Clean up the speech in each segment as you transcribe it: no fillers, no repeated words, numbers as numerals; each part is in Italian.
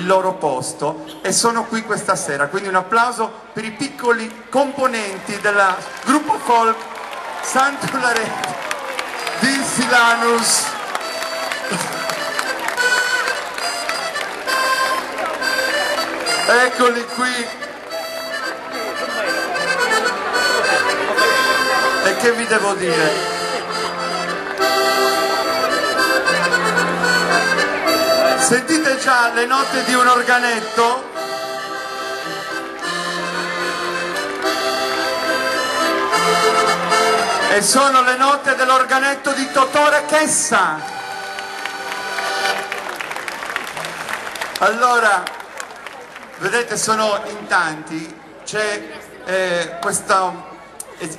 il loro posto e sono qui questa sera, quindi un applauso per i piccoli componenti del gruppo folk Sant'Ularetti di Silanus. Eccoli qui. E che vi devo dire? Sentite già le note di un organetto? E sono le note dell'organetto di Totore Chessa. Allora, vedete, sono in tanti, c'è questa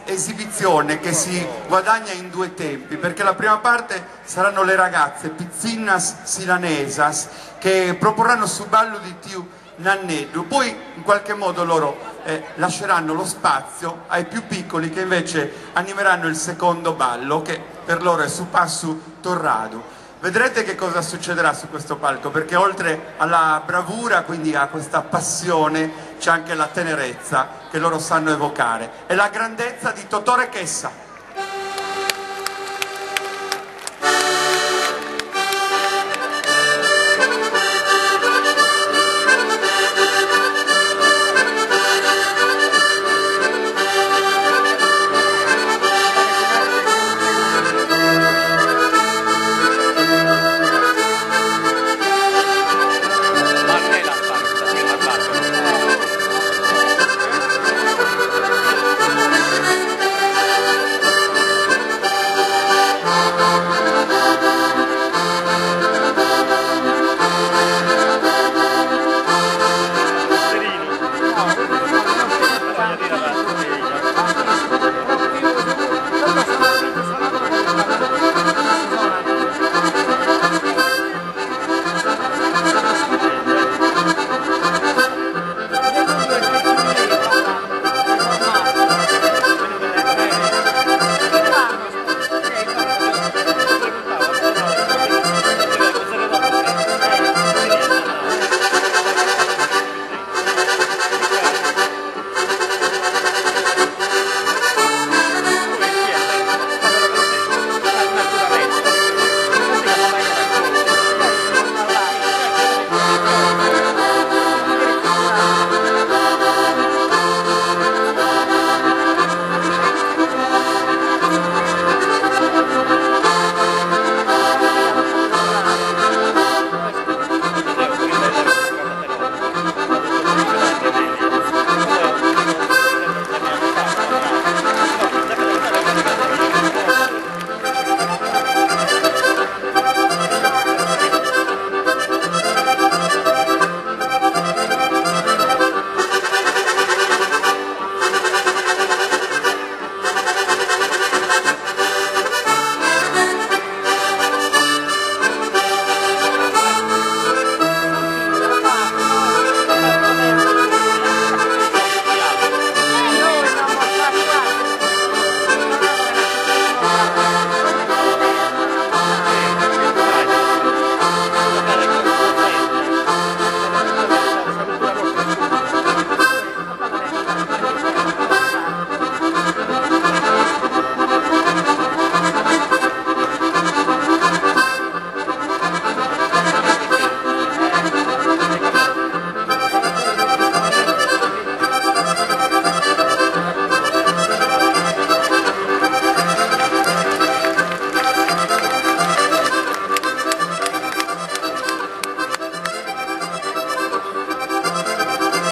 esibizione che si guadagna in due tempi, perché la prima parte saranno le ragazze Pizzinnas Silanesas che proporranno su ballo di tiu Nanneddu, poi in qualche modo loro lasceranno lo spazio ai più piccoli che invece animeranno il secondo ballo, che per loro è su Passu Torradu. Vedrete che cosa succederà su questo palco, perché oltre alla bravura, quindi a questa passione, c'è anche la tenerezza che loro sanno evocare e la grandezza di Totore Chessa.